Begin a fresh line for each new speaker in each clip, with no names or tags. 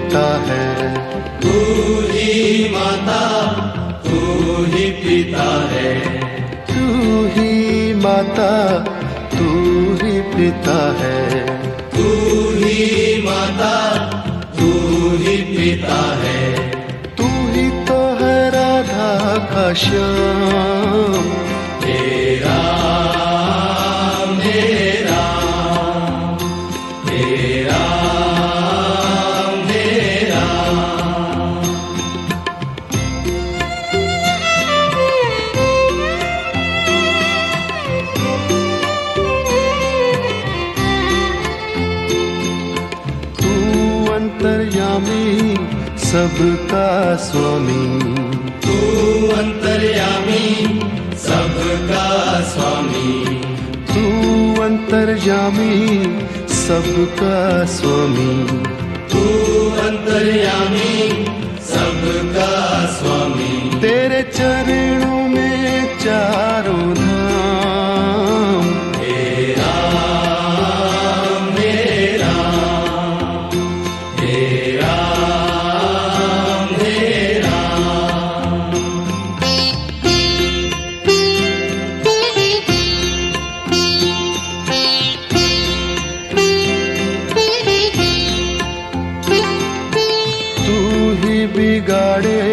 पिता है।
तू ही माता, तू ही पिता है।
तू ही माता, तू ही पिता है।
तू ही माता, तू ही पिता है।
तू ही तो है राधा का श्याम।
तेरा मेरा, तेरा मेरा।
तू अंतर्यामी सबका स्वामी।
तू अंतर्यामी सबका स्वामी।
तू अंतर्यामी सबका स्वामी।
तू अंतर्यामी सबका स्वामी।
तेरे चरणों में चारों धाम।
तेरा मेरा, तेरा मेरा।
तू ही बिगाड़े,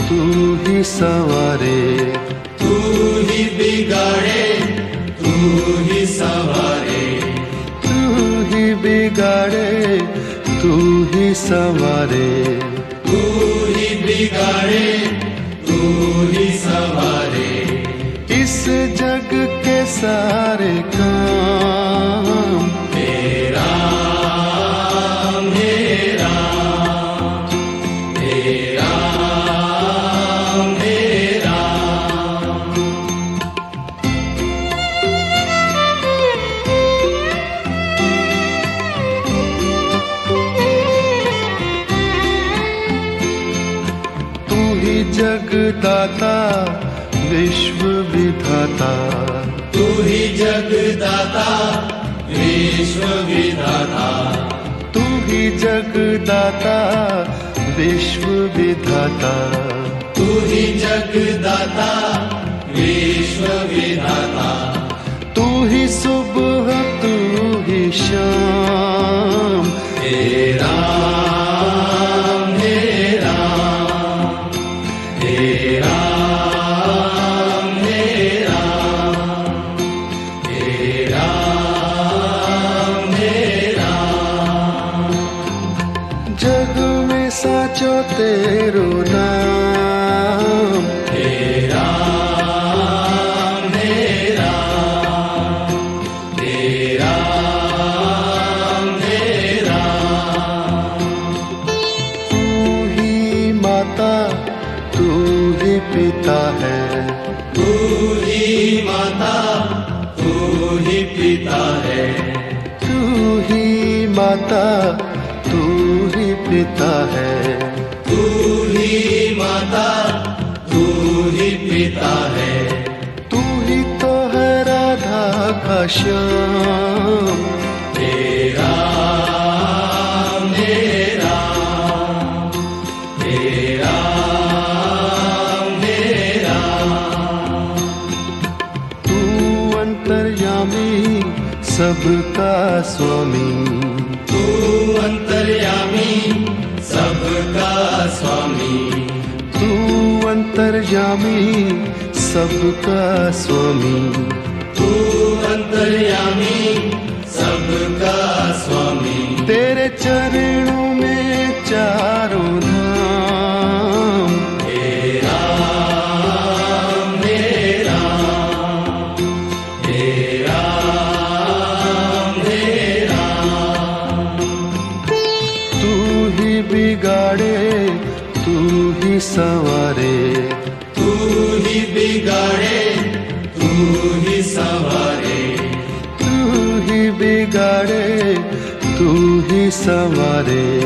तू ही संवारे।
तू ही बिगाड़े, तू ही संवारे।
तू ही बिगाड़े, तू ही संवारे।
तू ही बिगाड़े, तू ही संवारे।
इस जग के सारे काम।
तेरा मेरा, तेरा मेरा।
तू ही जगदाता विश्व विधाता।
तू ही जगदाता विश्व विधाता।
तू ही जगदाता विश्व विधाता।
तू ही जगदाता विश्व विधाता।
तू ही सुबह, तू ही शाम।
तेरा मेरा, तेरा मेरा, तेरा मेरा।
जग में साचो तेरो नाम।
तेरा मेरा, तेरा मेरा।
तू ही माता, तू ही पिता है।
तू ही माता, तू ही पिता है।
तू ही माता, तू ही पिता है।
तू ही माता, तू ही पिता है।
तू ही तो है राधा का श्याम।
तेरा मेरा, तेरा मेरा।
तू अंतर्यामी सबका स्वामी।
तू अंतर्यामी सबका स्वामी।
तू अंतर्यामी सबका स्वामी।
तू अंतर्यामी सबका स्वामी।
तेरे चरणों में चारों धाम।
तेरा मेरा, तेरा मेरा।
तू ही बिगाड़े, तू ही संवारे।
तू ही बिगाड़े, तू ही संवारे।
तू ही बिगाड़े, तू ही संवारे।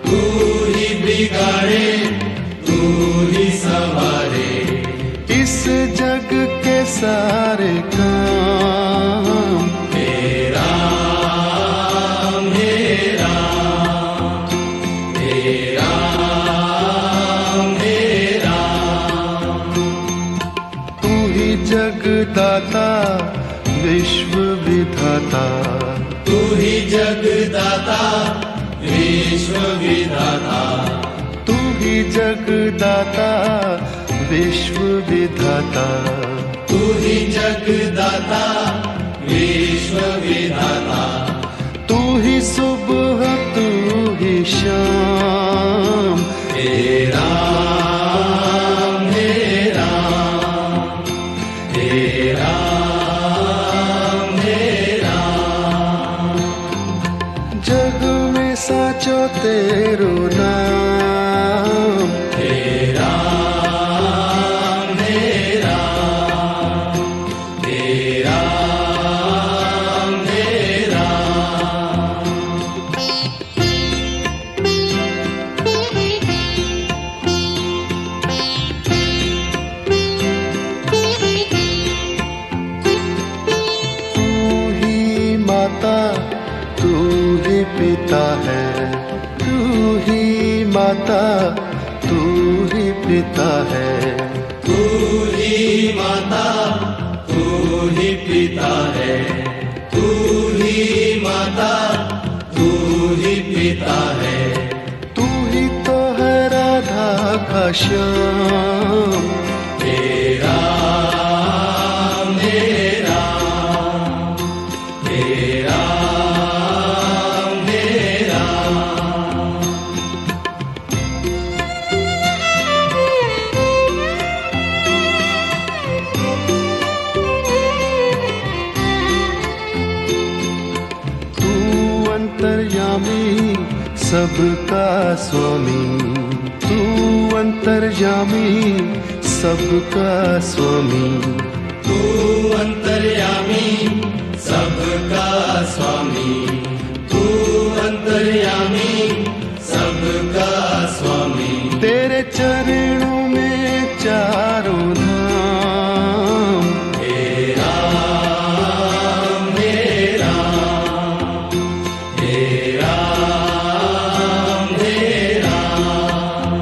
तू ही बिगाड़े, तू ही संवारे।
इस जग के सारे काम।
तेरा मेरा, तेरा
विश्व विधाता,
तू ही जगदाता विश्व विधाता,
तू ही जगदाता विश्व विधाता,
तू ही जगदाता विश्व विधाता,
तू ही सुबह तू ही शाम,
हे राम हे राम हे राम हे राम।
जग में साचो तेरो नाम,
हे राम हे राम हे राम हे राम।
तू ही माता तू ही पिता है, तू ही माता तू ही पिता है,
तू ही माता तू ही पिता है, तू ही माता तू ही पिता है,
तू ही तो है राधा का श्याम,
हे राम हे राम हे राम हे राम।
तू अंतर्यामी सबका स्वामी, तू अंतर्यामी सबका स्वामी,
तू अंतर्यामी सबका स्वामी, तू अंतर्यामी सबका स्वामी।
तेरे चरणों में चारों धाम,
हे राम हे राम हे राम हे राम।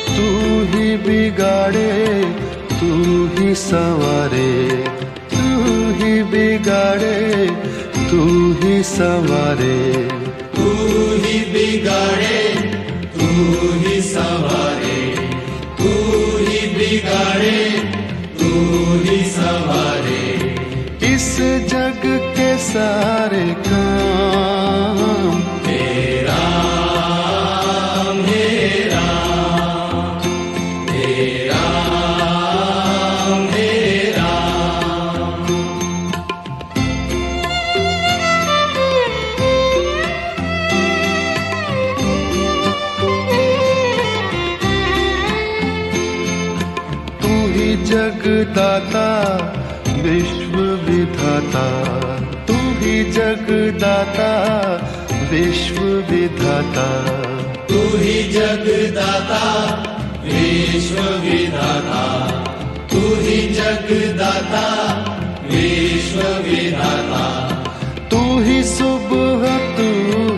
तू ही बिगाड़े तू ही संवारे, तू ही बिगाड़े तू ही संवारे,
तू ही बिगाड़े तू ही संवारे, तू ही बिगाड़े तू ही संवारे।
इस जग के सारे काम,
हे राम हे राम हे राम हे राम।
तू ही जगदाता विश्व विधाता, तू ही जगदाता विश्व विधाता,
तू ही जगदाता विश्व विधाता, तू ही जगदाता विश्व विधाता,
तू ही सुबह तू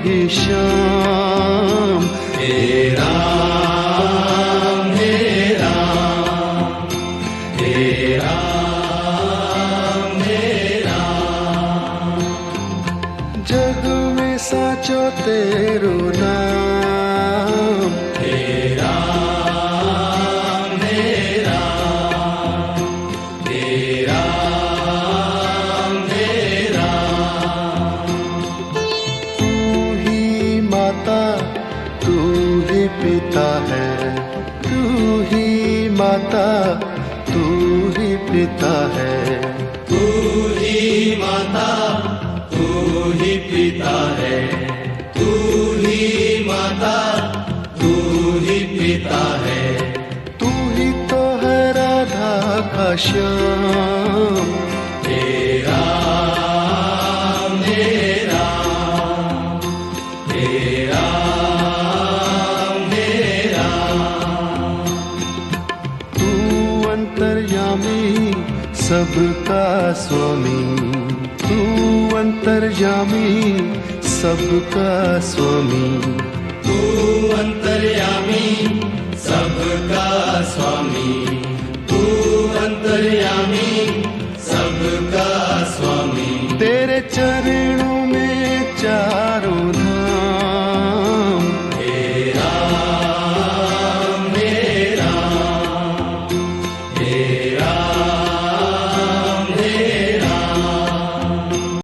ही शाम,
हे राम हे राम हे राम हे राम।
जग में साचो तेरो नाम,
हे राम हे राम हे राम हे राम।
तू ही माता तू ही पिता है, तू ही माता तू ही पिता है,
तू ही माता तू ही पिता है, तू ही माता तू ही पिता है,
तू ही तो है राधा का श्याम,
हे राम हे राम हे राम हे राम।
तू अंतर्यामी सबका स्वामी, तू अंतर्यामी सबका स्वामी,
तू अंतर्यामी सबका स्वामी, तू अंतर्यामी सबका स्वामी।
तेरे चरणों में चाह